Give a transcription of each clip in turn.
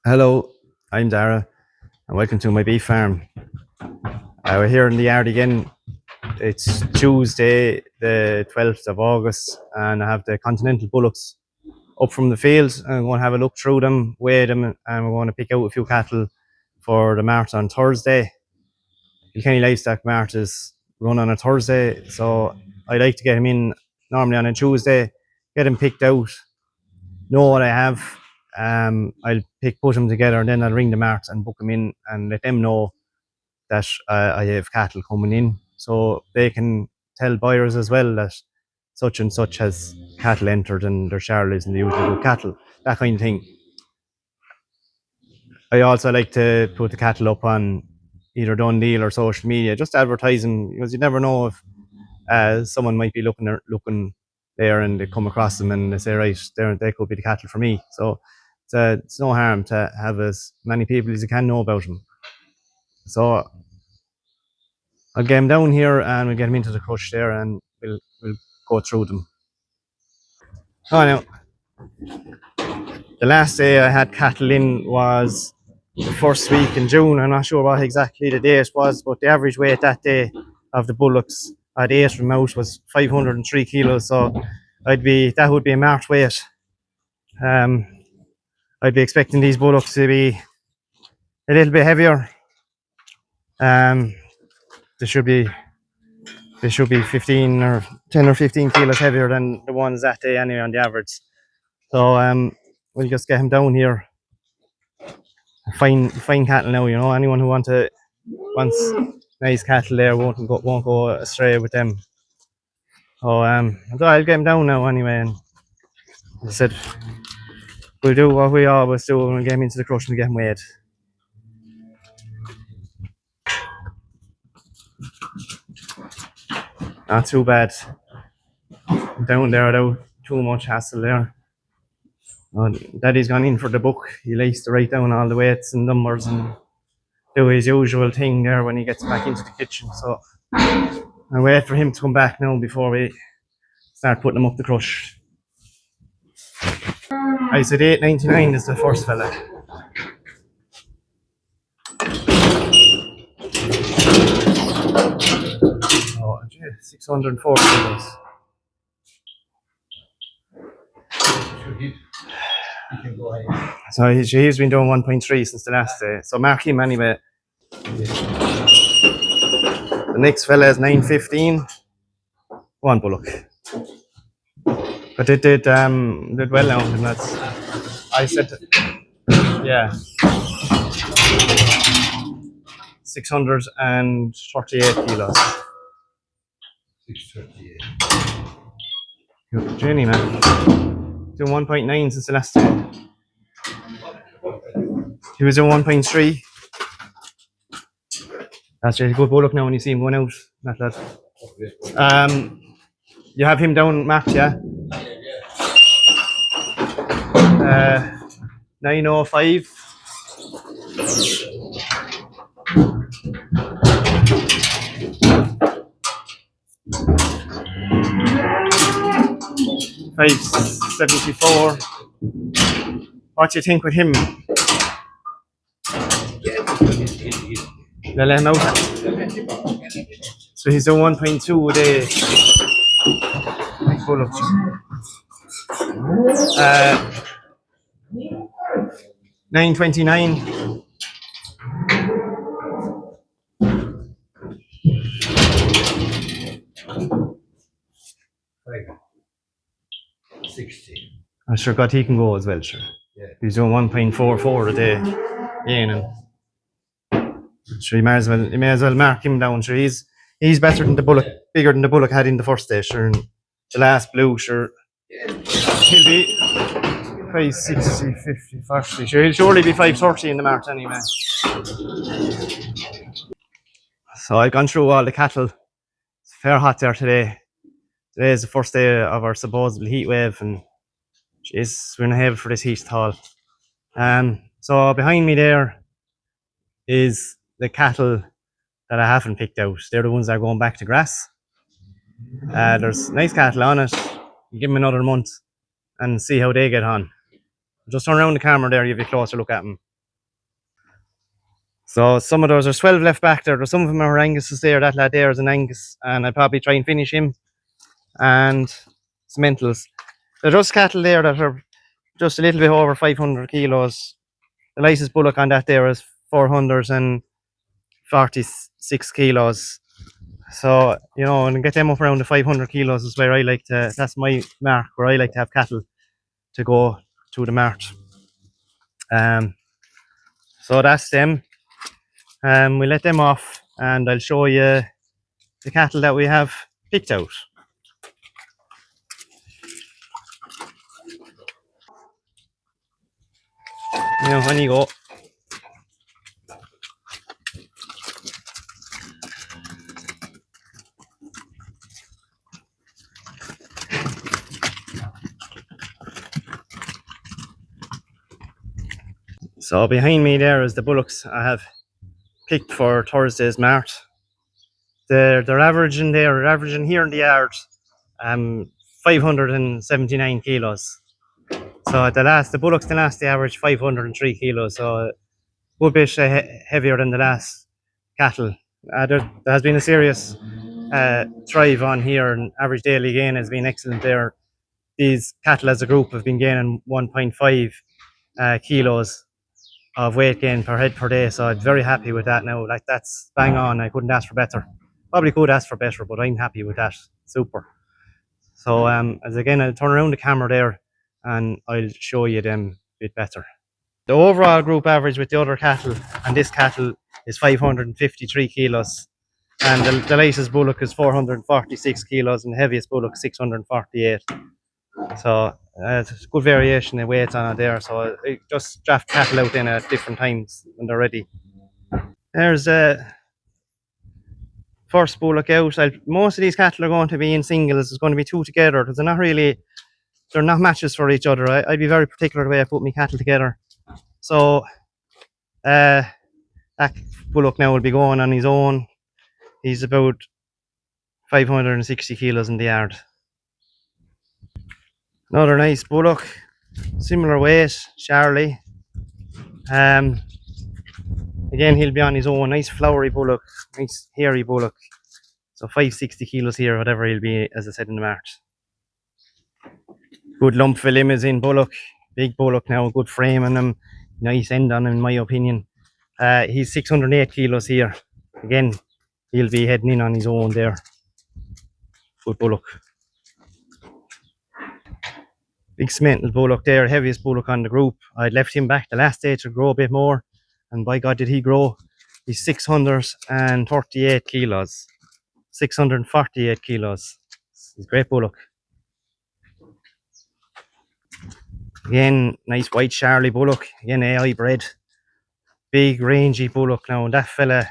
Hello, I'm Dara, and welcome to my beef farm. We're here in the yard again. It's Tuesday, the 12th of August, and I have the Continental bullocks up from the field. I'm going to have a look through them, weigh them, and we're going to pick out a few cattle for the Mart on Thursday. Kilkenny Livestock Mart is run on a Thursday, so I like to get them in normally on a Tuesday, get them picked out, know what I have. I'll put them together, and then I'll ring the Mart and book them in and let them know that I have cattle coming in, so they can tell buyers as well that such and such has cattle entered and their Charlies and the usual good cattle, that kind of thing. I also like to put the cattle up on either Dundee or social media, just advertising, because you never know if someone might be looking there and they come across them and they say, right, they could be the cattle for me. So it's no harm to have as many people as you can know about them. So I'll get them down here and we'll get them into the crush there and we'll go through them. Oh, now, the last day I had cattle in was the first week in June. I'm not sure what exactly the date was, but the average weight that day of the bullocks at 8 from out was 503 kilos. So that would be a March weight. I'd be expecting these bullocks to be a little bit heavier. They should be 15 or 10 or 15 kilos heavier than the ones that day anyway on the average. So we'll just get him down here. Fine cattle now, you know. Anyone who wants nice cattle there won't go astray with them. So I'll get him down now anyway, and as I said, we'll do what we always do when we get him into the crush and get him weighed. Not too bad. Down there without too much hassle there. Daddy's gone in for the book. He likes to write down all the weights and numbers and do his usual thing there when he gets back into the kitchen. So I wait for him to come back now before we start putting him up the crush. I said 8.99 is the first fella. Oh, 640 kilos. So he's been doing 1.3 since the last day. So mark him anyway. The next fella is 9.15. One bullock. But it did well now, and that's, I said, yeah, 638 kilos. 638. Good journey, man. Doing 1.9 since the last day. He was doing 1.3. That's just a good bullock now when you see him going out. Not that. You have him down marked, yeah? 905. $574. What do you think with him? They'll let him out. So he's a 1.2 a day. Bullock. 929. I'm sure God he can go as well, sure. Yeah. He's doing 1.44 a day. Yeah, sure, you may as well mark him down. Sure, he's better than the bullock, bigger than the bullock had in the first day. Sure, and the last blue, sure, he'll be 560, 50, 40. Sure, he'll surely be 530 in the Mart anyway. So I've gone through all the cattle. It's fair hot there today. Today is the first day of our supposed heat wave, and jeez, we're in a heaven for this heat at all. So behind me there is the cattle that I haven't picked out. They're the ones that are going back to grass. There's nice cattle on it. You give them another month and see how they get on. Just turn around the camera there, you have a closer look at them. So some of those, there's 12 left back there. There's some of them are Angus's there. That lad there is an Angus, and I'd probably try and finish him. And Sementals. There's just cattle there that are just a little bit over 500 kilos. The licensed bullock on that there is 446 kilos. So, you know, and get them up around the 500 kilos is where I like to, that's my mark where I like to have cattle to go to the mart. So that's them. We let them off and I'll show you the cattle that we have picked out. You know, on you go. So behind me there is the bullocks I have picked for Thursday's mart. They're averaging here in the yard 579 kilos. So the bullocks the last they averaged 503 kilos. So a good bit heavier than the last cattle. There has been a serious thrive on here, and average daily gain has been excellent there. These cattle as a group have been gaining 1.5 kilos of weight gain per head per day, so I'm very happy with that now. Like, that's bang on. I couldn't ask for better. Probably could ask for better, but I'm happy with that. Super. So as again, I'll turn around the camera there and I'll show you them a bit better. The overall group average with the other cattle and this cattle is 553 kilos, and the latest bullock is 446 kilos, and the heaviest bullock 648. So it's good variation in weight on it there. So I just draft cattle out in at different times when they're ready. There's first bullock out. Most of these cattle are going to be in singles. There's going to be two together because they're not matches for each other. I'd be very particular the way I put my cattle together. So that bullock now will be going on his own. He's about 560 kilos in the yard. Another nice bullock, similar weight, Charlie. Again, he'll be on his own. Nice flowery bullock, nice hairy bullock. So 560 kilos here, whatever he'll be, as I said in the mart. Good lump for limousine bullock, big bullock now, good frame on him, nice end on him in my opinion. He's 608 kilos here. Again, he'll be heading in on his own there. Good bullock. Big Semental bullock there, heaviest bullock on the group. I'd left him back the last day to grow a bit more, and by God did he grow. He's 638 kilos. 648 kilos. He's a great bullock. Again, nice white Charlie bullock. Again, AI bred. Big rangy bullock now. That fella,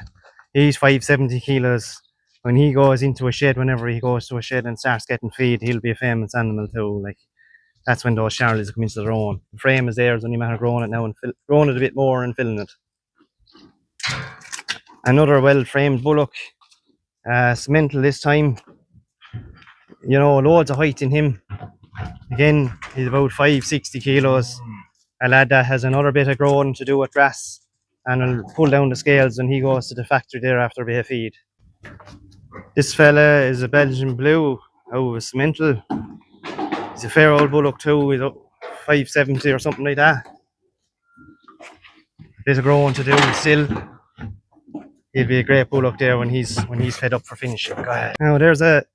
he's 570 kilos. When he goes into a shed, whenever he goes to a shed and starts getting feed, he'll be a famous animal too. Like, that's when those Charlies come into their own. The frame is there, it's only a matter of growing it now and growing it a bit more and filling it. Another well-framed bullock, Semental this time. You know, loads of height in him. Again, he's about 560 kilos. A lad that has another bit of growing to do with grass, and will pull down the scales when he goes to the factory there after a bit of feed. This fella is a Belgian Blue out of Semental. He's a fair old bullock too. He's up 570 or something like that. Bit of growing to do still. He'll be a great bullock there when he's fed up for finishing. Now there's a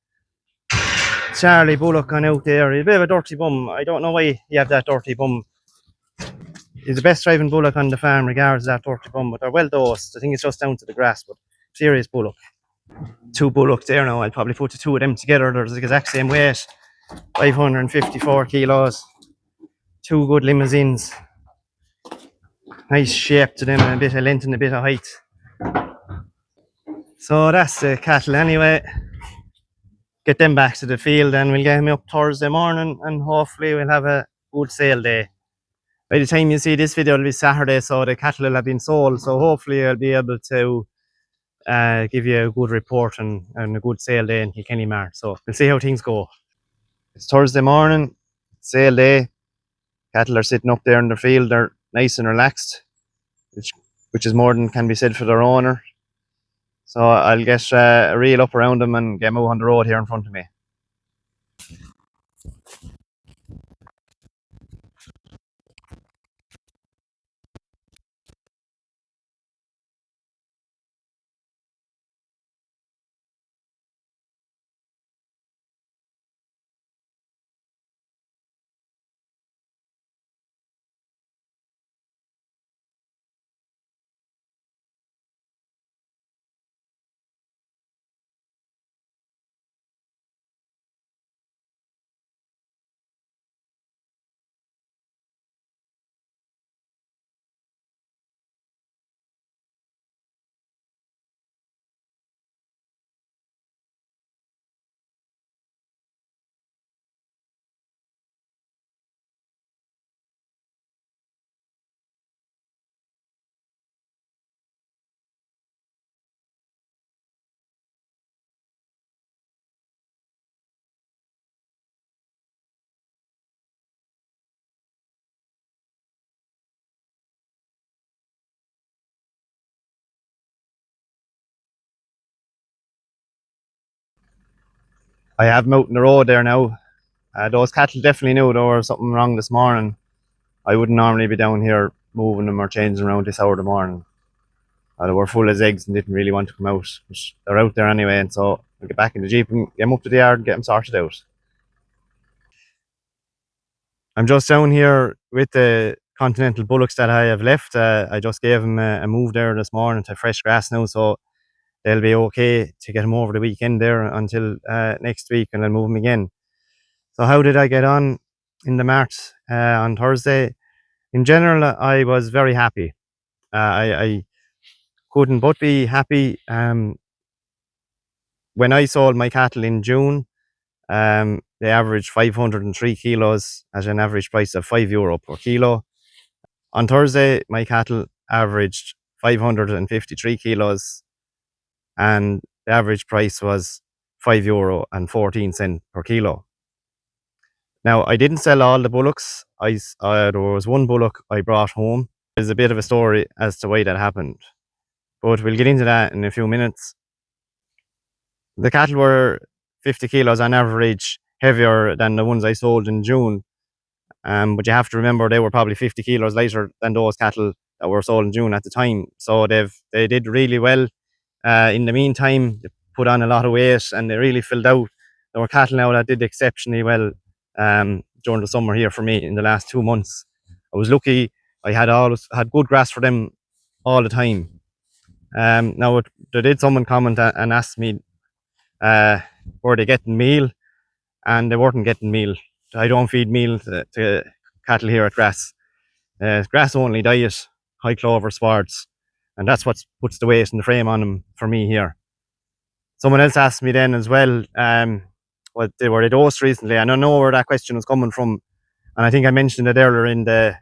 Charlie bullock on out there. He's a bit of a dirty bum. I don't know why he have that dirty bum. He's the best driving bullock on the farm regards that dirty bum, but they're well dosed. I think it's just down to the grass, but serious bullock. Two bullocks there now. I'll probably put the two of them together. They're the exact same weight. 554 kilos. Two good limousines. Nice shape to them, and a bit of length and a bit of height. So that's the cattle anyway. Get them back to the field and we'll get them up Thursday morning, and hopefully we'll have a good sale day. By the time you see this video, it'll be Saturday, so the cattle will have been sold. So hopefully I'll be able to give you a good report and a good sale day in Kilkenny Mart. So we'll see how things go. It's Thursday morning, sale day. Cattle are sitting up there in the field. They're nice and relaxed. which is more than can be said for their owner. So I'll get a reel up around them and get move on the road here in front of me. I have them out in the road there now. Those cattle definitely knew there was something wrong this morning. I wouldn't normally be down here moving them or changing around this hour of the morning. They were full as eggs and didn't really want to come out. But they're out there anyway, and so I'll get back in the Jeep and get them up to the yard and get them sorted out. I'm just down here with the continental bullocks that I have left. I just gave them a move there this morning to fresh grass now, so they'll be okay to get them over the weekend there until next week, and I'll move them again. So how did I get on in the Mart on Thursday? In general, I was very happy. I couldn't but be happy. When I sold my cattle in June, they averaged 503 kilos at an average price of €5 per kilo. On Thursday, my cattle averaged 553 kilos, and the average price was €5.14 per kilo. Now, I didn't sell all the bullocks. There was one bullock I brought home. There's a bit of a story as to why that happened, but we'll get into that in a few minutes. The cattle were 50 kilos on average heavier than the ones I sold in June. But you have to remember they were probably 50 kilos lighter than those cattle that were sold in June at the time. So they did really well. In the meantime, they put on a lot of weight and they really filled out. There were cattle now that did exceptionally well during the summer here for me in the last 2 months. I was lucky. I had had good grass for them all the time. Now there did someone comment and ask me were they getting meal, and they weren't getting meal. I don't feed meal to cattle here at grass. Grass only diet, high clover swards, and that's what puts the weight in the frame on them for me here. Someone else asked me then as well, what they were dosed recently, and I know where that question was coming from, and I think I mentioned it earlier in the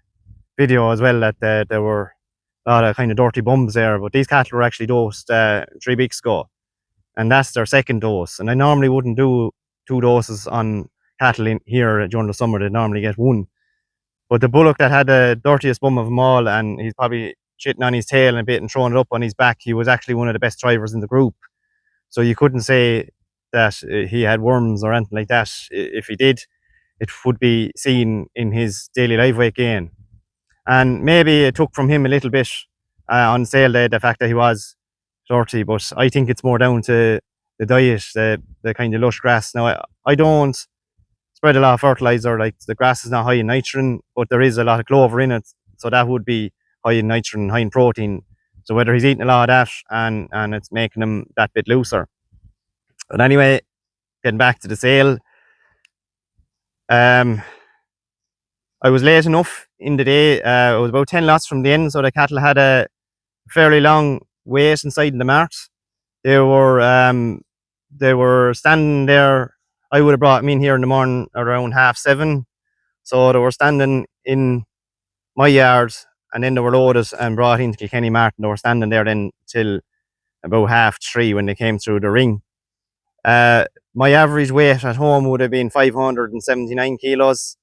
video as well, that there were a lot of kind of dirty bums there, but these cattle were actually dosed 3 weeks ago, and that's their second dose. And I normally wouldn't do 2 doses on cattle in here during the summer. They normally get 1. But the bullock that had the dirtiest bum of them all, and he's probably shitting on his tail and a bit and throwing it up on his back, he was actually one of the best drivers in the group. So you couldn't say that he had worms or anything like that. If he did, it would be seen in his daily live weight gain. And maybe it took from him a little bit on sale day, the fact that he was dirty, but I think it's more down to the diet, the kind of lush grass. Now, I don't spread a lot of fertilizer. Like, the grass is not high in nitrogen, but there is a lot of clover in it, so that would be high in nitrogen, high in protein. So whether he's eating a lot of that and it's making him that bit looser. But anyway, getting back to the sale, I was late enough in the day. It was about 10 lots from the end, so the cattle had a fairly long wait inside in the Mart. They were standing there. I would have brought them in here in the morning around 7:30. So they were standing in my yard, and then they were loaded and brought into Kilkenny Mart, and they were standing there then till about 3:30 when they came through the ring. My average weight at home would have been 579 kilos,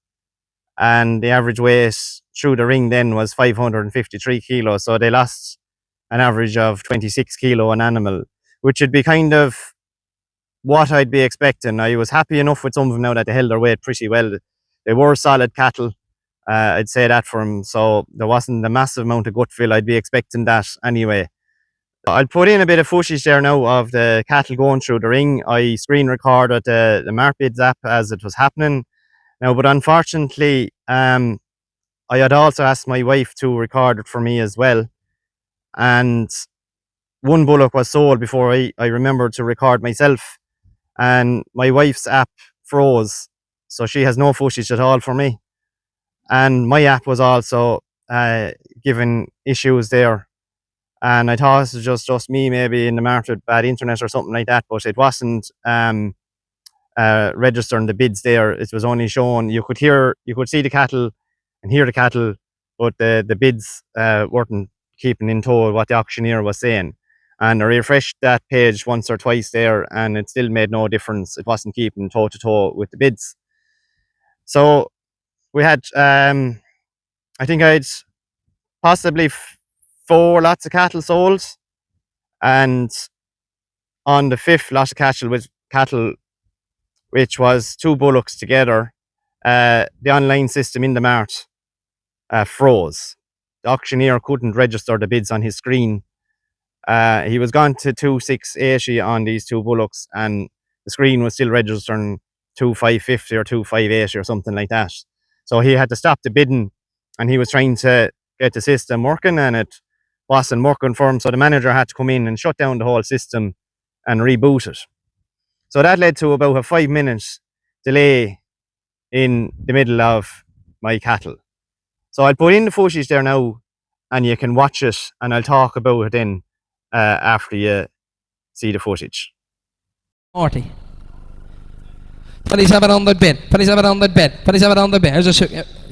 and the average weight through the ring then was 553 kilos. So they lost an average of 26 kilo an animal, which would be kind of what I'd be expecting. I was happy enough with some of them now that they held their weight pretty well. They were solid cattle, I'd say that for them. So there wasn't a massive amount of gut feel. I'd be expecting that anyway. I'll put in a bit of footage there now of the cattle going through the ring. I screen recorded the Mart bids app as it was happening. Now, but unfortunately, I had also asked my wife to record it for me as well. And one bullock was sold before I remembered to record myself. And my wife's app froze. So she has no footage at all for me. And my app was also giving issues there. And I thought it was just me maybe in the market with bad internet or something like that, but it wasn't registering the bids there. It was only showing, you could see the cattle and hear the cattle, but the bids weren't keeping in tow what the auctioneer was saying. And I refreshed that page once or twice there, and it still made no difference. It wasn't keeping toe to toe with the bids. So we had, I think I'd possibly 4 lots of cattle sold, and on the 5th lot of cattle, which was 2 bullocks together, the online system in the Mart froze. The auctioneer couldn't register the bids on his screen. He was gone to 2,680 on these 2 bullocks, and the screen was still registering 2,550 or 2,580 or something like that. So he had to stop the bidding, and he was trying to get the system working, and it wasn't working for him. So the manager had to come in and shut down the whole system and reboot it. So that led to about a 5-minute delay in the middle of my cattle. So I'll put in the footage there now, and you can watch it, and I'll talk about it then after you see the footage. 40. 2700 bid. 2700 bid. 2700 bid. There's a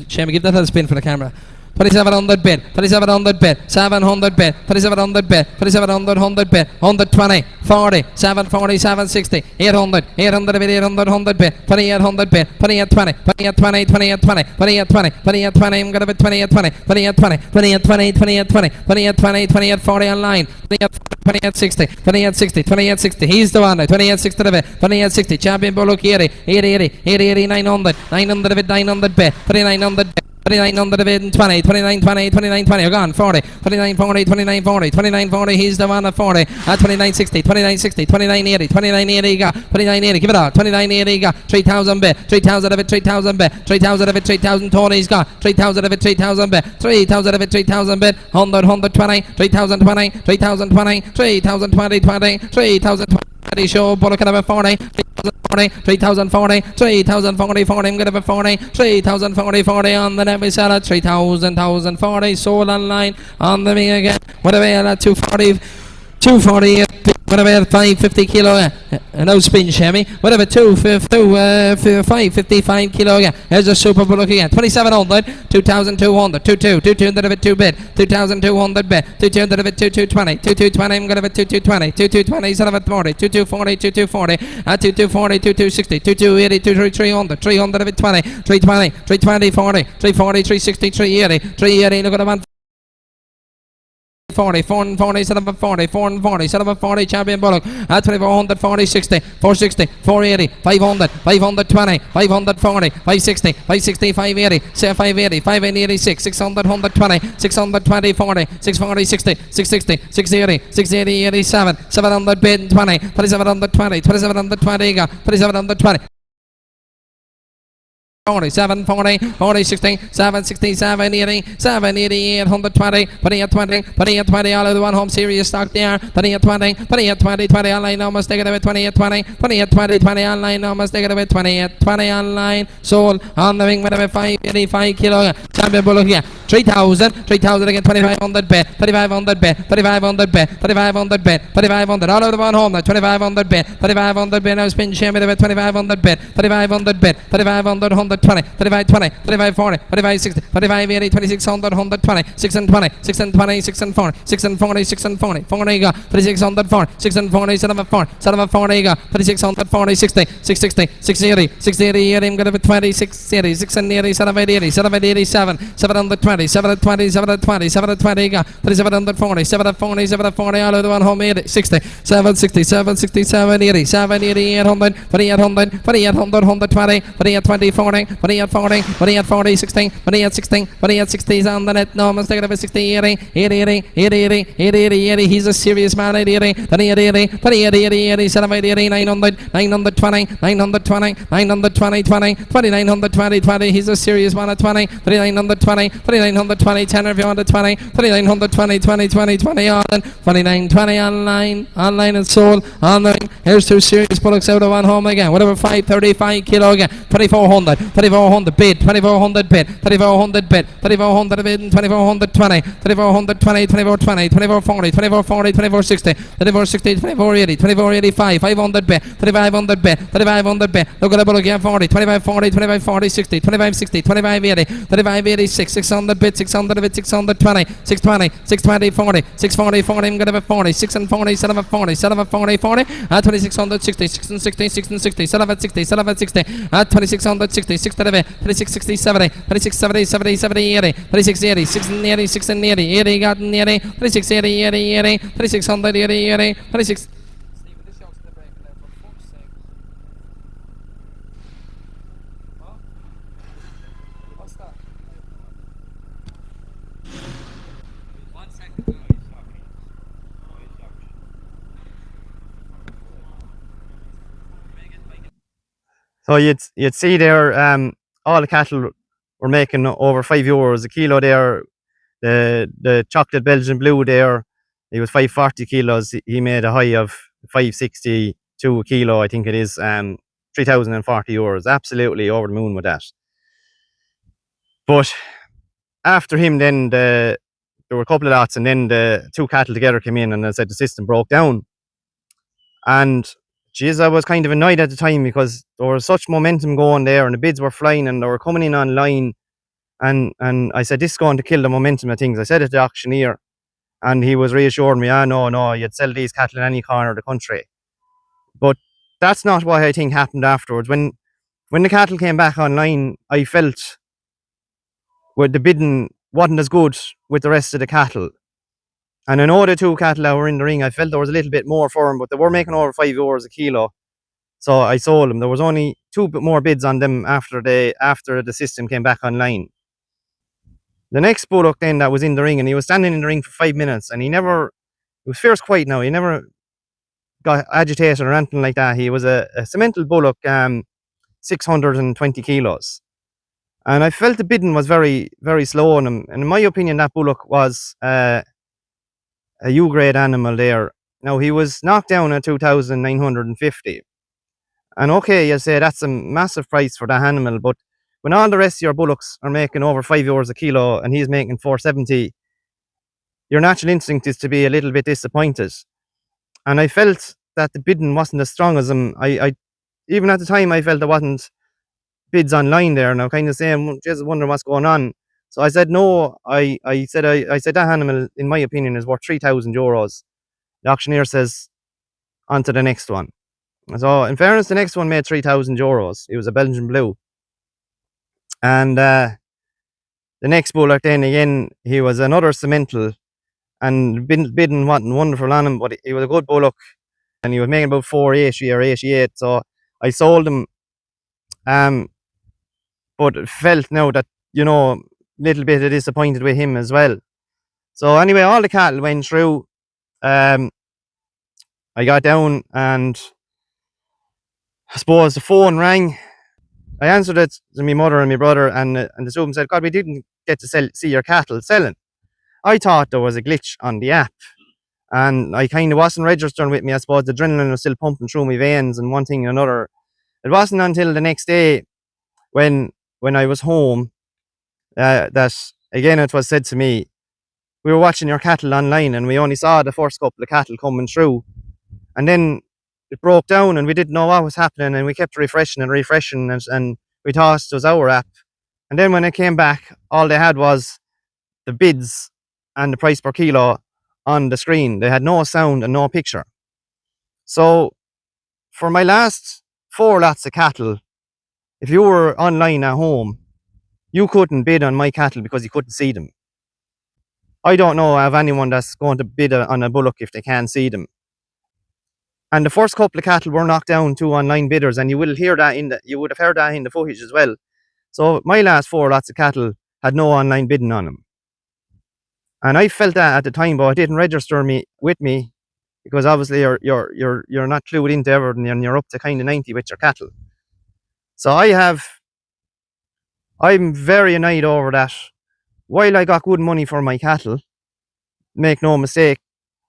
Shame, give that a spin for the camera. 2700 bid, 2700 bid, 700 bid, 2700 bid, 2700 bid, 120, 40, 740, 760, 800, 800 bid, 800, 100 bid, 2800 bid, 2820, 2820, 2820, 2820, 2820, I'm gonna bid 2820, 2820, 2820, 2820, 2820, 2840 online, 2860, 2860, 2860, he's the one now, 2860 to bid, 2860, champion bullock 80, 80, 80, 80, 900, 900 bid, 900 bid, 2900 bid. 2900 bid and 20, 2920, 2920, gone, 40, 2940, 2940, 2940, he's the one at 40, 2960, 2960, 2980, 2980, got, 2980, give it out, 2980, got, 3000 bid, 3000 of it, 3000 bid, 3000 of it, 3000, Tony's got, 3000 of it, 3000 bid, 3000 of it, 3000 bid, 100, 120, 3020, 3020, 3020, 20, 3020, show, bullock at 40, 3040, 3040, 40, I'm gonna be 40, 3040, 40 on the net, we sell at 3000, 40, sold online, on the me again, whatever, at 240, 240, whatever, 550 kilo, no spin, Shemmy, whatever, 555 kilo, yeah, there's a super bullock again, 2700, 2200, 2200 of it, 2 bid, 2200 bid, 2200 of it, 2220, 2220, I'm gonna be 2220, 2220, son of a 40, 2240, 2240, 2240, 2260, 2280, 2300, 300 of it, 20, 320, 320, 40, 340, 360, 380, 380, look at the one. 40, 440, set up a 40, 440, set up a 40, champion bullock, at 2400, 40, 60, 460, 480, 500, 520, 540, 560, 560, 580, 580, 586, 600, 120, 620, 40, 640, 60, 660, 680, 680, 87, 700 bid and 20, 2720, 2720, 2720. 40, 740, 40, 60, 760, 780, 780, 820, 2820, 2820, all of the one home series stock there, 2820, 2820, 20 online, almost take it away, 2820, 2820, 20 online, almost take it away, 2820 online, sold on the wing, whatever, 585 kilo, champion bullock here, 3000, 3000 again, 2500 bet, 3500 bet, 3500 bet, 3500 bet, 3500, all of the one home, 2500 bet, 3500 bet, now spin shame with 2500 bet, 3500 bet, 3500, 120, 120, 35, 20, 35, 40, 35, 60, 35, 80, 2600, 120, 6 and 20, 6 and 20, 6 and 40, 6 and 40, 6 and 40, 40 go, 3640, 6 and 40, 7 of 40, 7 of 40 go, 3640, 60, 660, 680, 680, 80, I'm gonna be 20, 680, 6 and 80, 780, 787, 720, 720, 720, 720 go, 3740, 740, 740, all of the one home 80, 60, 760, 760, 780, 780, 800, 4800, 4800, 120, 4820, 40, 4840, 4840, 16, 4816, 4860 on the net, no mistake of 60, 80, 80, 80, 80, 80, 80, 80, he's a serious man, 80, 80, 80, 80, 80, 80, 80, 780, 900, 920, 920, 920, 20, 2920, 20, he's a serious man at 20, 3920, 3920, 10 if you want to 20, 3920, 20, 20, 20 on, 2920 online, online and sold, online, here's two serious bullocks out of one home again, whatever 535 kilo again, 2400, 2400 bid, 2400 bid, 2400 bid, 2400 bid, and 2420, 2420, 2420, 2440, 2440, 2460, 2460, 2480, 2485, 500 bid, 3500 bid, 3500 bid, look at the bullock again, 40, 2540, 2540, 60, 2560, 2580, 2586, 600 bid, 600 bid, 620, 620, 620, 40, 640, 40, I'm gonna have 40, 6 and 40, 7 of 40, 7 of 40, 40, 2660, 6 and 60, 6 and 60, 7 of 60, 7 of 60, 2660, 6 to the bit, 3660, 70, 3670, 70, 70, 80, 3680, 6 and 80, 6 and 80, 80 got in 80, 3680, 80, 80, 3600, 80, 80, 36. So you'd see there, all the cattle were making over €5 a kilo there. The chocolate Belgian blue there, he was 540 kilos. He made a high of 562 a kilo, I think it is. €3,040. Absolutely over the moon with that. But after him, then there were a couple of lots, and then the two cattle together came in, and I said the system broke down. And geez, I was kind of annoyed at the time because there was such momentum going there, and the bids were flying, and they were coming in online. And I said, this is going to kill the momentum of things. I said it to the auctioneer, and he was reassuring me, no, you'd sell these cattle in any corner of the country. But that's not what I think happened afterwards. When the cattle came back online, I felt the bidding wasn't as good with the rest of the cattle. And I know the two cattle that were in the ring, I felt there was a little bit more for them, but they were making over €5 a kilo. So I sold them. There was only two more bids on them after the system came back online. The next bullock then that was in the ring, and he was standing in the ring for 5 minutes, and he was fierce quiet now. He never got agitated or anything like that. He was a cemental bullock, 620 kilos. And I felt the bidding was very, very slow on him. And in my opinion, that bullock was a U-grade animal there. Now, he was knocked down at 2,950. And okay, you'll say that's a massive price for that animal, but when all the rest of your bullocks are making over €5 a kilo and he's making 470, your natural instinct is to be a little bit disappointed. And I felt that the bidding wasn't as strong as him. I even at the time I felt there wasn't bids online there, and I'm kind of saying, just wondering what's going on. So I said no. I said that animal, in my opinion, is worth €3,000. The auctioneer says, on to the next one. So in fairness, the next one made €3,000. It was a Belgian blue. And the next bullock then again, he was another cemental, and bidding wasn't wonderful on him, but he was a good bullock, and he was making about 480 or 88. So I sold him, but felt now that, little bit of disappointed with him as well. So anyway, all the cattle went through. I got down, and I suppose the phone rang. I answered it to my mother and my brother, and the two of them said, God, we didn't get to see your cattle selling. I thought there was a glitch on the app, and I kind of wasn't registering with me. I suppose the adrenaline was still pumping through my veins and one thing and another. It wasn't until the next day when I was home that again it was said to me, we were watching your cattle online and we only saw the first couple of cattle coming through, and then it broke down and we didn't know what was happening, and we kept refreshing and We thought it was our app. And then when I came back, all they had was the bids and the price per kilo on the screen. They had no sound and no picture. So for my last 4 lots of cattle, if you were online at home, you couldn't bid on my cattle because you couldn't see them. I don't know of anyone that's going to bid on a bullock if they can't see them. And the first couple of cattle were knocked down to online bidders, and you would have heard that in the footage as well. So my last 4 lots of cattle had no online bidding on them. And I felt that at the time, but it didn't register with me because obviously you're not clued into everything and you're up to kind of 90 with your cattle. So I'm very annoyed over that. While I got good money for my cattle, make no mistake,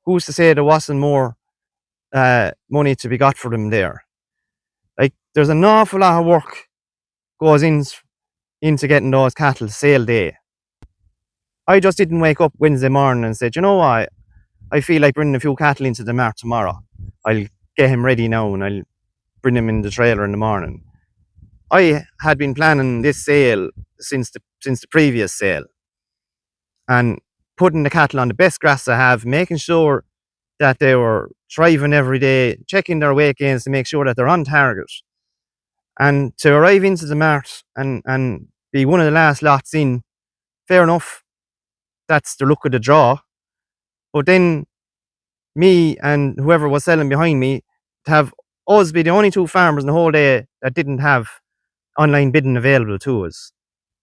who's to say there wasn't more money to be got for them there? Like, there's an awful lot of work goes into getting those cattle sale day. I just didn't wake up Wednesday morning and said, you know what, I feel like bringing a few cattle into the mart tomorrow. I'll get him ready now and I'll bring him in the trailer in the morning. I had been planning this sale since the previous sale, and putting the cattle on the best grass I have, making sure that they were thriving every day, checking their weight gains to make sure that they're on target. And to arrive into the mart and be one of the last lots in, fair enough, that's the luck of the draw. But then me and whoever was selling behind me, to have us be the only 2 farmers in the whole day that didn't have online bidding available to us.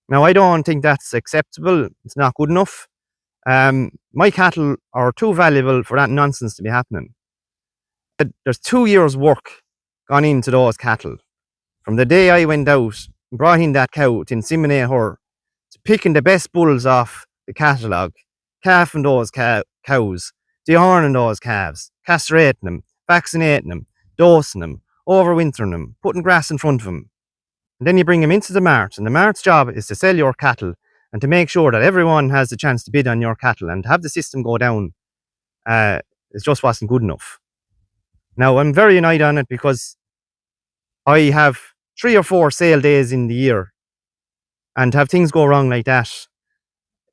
Now, I don't think that's acceptable. It's not good enough. My cattle are too valuable for that nonsense to be happening. There's 2 years' work gone into those cattle. From the day I went out and brought in that cow to inseminate her, to picking the best bulls off the catalogue, calving those cows, dehorning those calves, castrating them, vaccinating them, dosing them, overwintering them, putting grass in front of them. And then you bring them into the mart, and the mart's job is to sell your cattle and to make sure that everyone has the chance to bid on your cattle, and to have the system go down, it just wasn't good enough. Now, I'm very annoyed on it because I have 3 or 4 sale days in the year, and to have things go wrong like that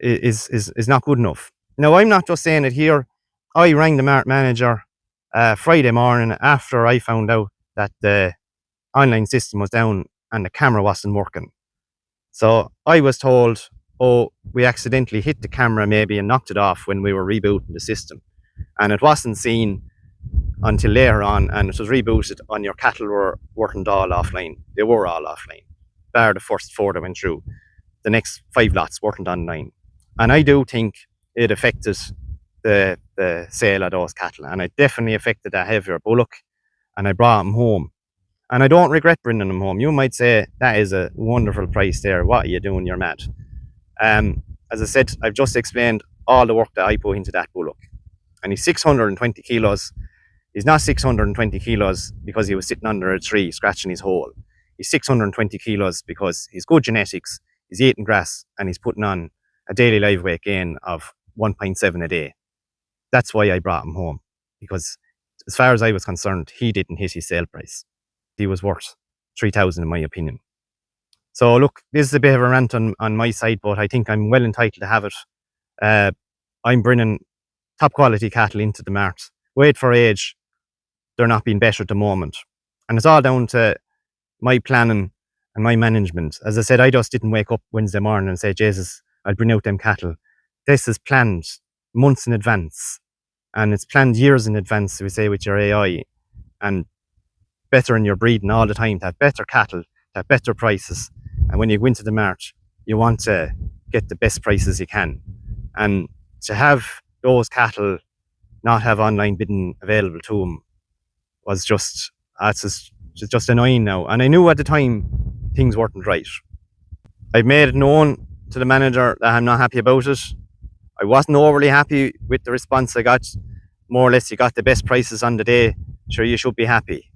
is not good enough. Now, I'm not just saying it here. I rang the mart manager Friday morning after I found out that the online system was down and the camera wasn't working. So I was told, oh, we accidentally hit the camera maybe and knocked it off when we were rebooting the system. And it wasn't seen until later on, and it was rebooted and your cattle weren't all offline. They were all offline, bar the first 4 that went through. The next 5 lots weren't online. And I do think it affected the sale of those cattle, and it definitely affected that heavier bullock, and I brought him home. And I don't regret bringing him home. You might say, that is a wonderful price there. What are you doing? You're mad. As I said, I've just explained all the work that I put into that bullock. And he's 620 kilos. He's not 620 kilos because he was sitting under a tree scratching his hole. He's 620 kilos because he's good genetics, he's eating grass, and he's putting on a daily live weight gain of 1.7 a day. That's why I brought him home, because as far as I was concerned, he didn't hit his sale price. He was worth 3,000 in my opinion. So look, this is a bit of a rant on my side, but I think I'm well entitled to have it. I'm bringing top quality cattle into the mart. Weight for age, they're not being better at the moment. And it's all down to my planning and my management. As I said, I just didn't wake up Wednesday morning and say, Jesus, I'll bring out them cattle. This is planned months in advance. And it's planned years in advance, we say, with your AI. And better in your breeding all the time, to have better cattle, to have better prices. And when you go into the mart, you want to get the best prices you can. And to have those cattle not have online bidding available to them was just annoying now. And I knew at the time things weren't right. I've made it known to the manager that I'm not happy about it. I wasn't overly happy with the response I got. More or less, you got the best prices on the day. Sure, you should be happy.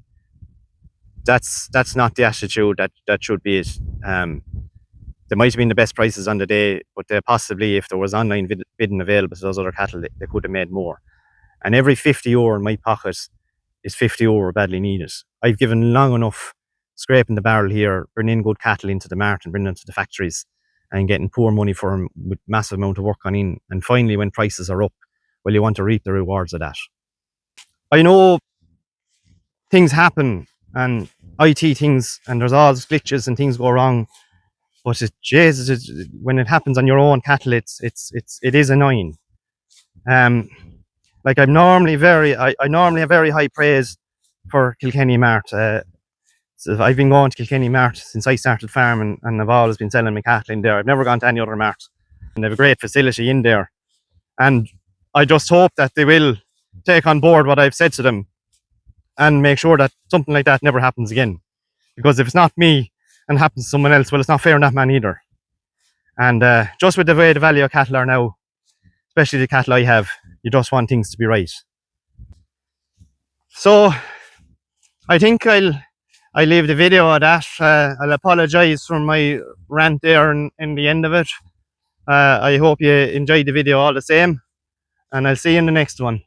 That's not the attitude that should be it. There might have been the best prices on the day, but possibly if there was online bidding available to those other cattle, they could have made more. And every €50 in my pocket is €50 badly needed. I've given long enough scraping the barrel here, bringing in good cattle into the mart and bringing them to the factories and getting poor money for them with massive amount of work on in. And finally, when prices are up, well, you want to reap the rewards of that. I know things happen and IT things, and there's always glitches and things go wrong. But Jesus, when it happens on your own cattle, it is annoying. Like I normally have very high praise for Kilkenny Mart. So I've been going to Kilkenny Mart since I started farming, and I've always been selling my cattle in there. I've never gone to any other mart, and they have a great facility in there. And I just hope that they will take on board what I've said to them and make sure that something like that never happens again. Because if it's not me and happens to someone else, well, it's not fair on that man either. And just with the way the value of cattle are now, especially the cattle I have, you just want things to be right. So I think I'll leave the video at that. I'll apologise for my rant there in the end of it. I hope you enjoyed the video all the same, and I'll see you in the next one.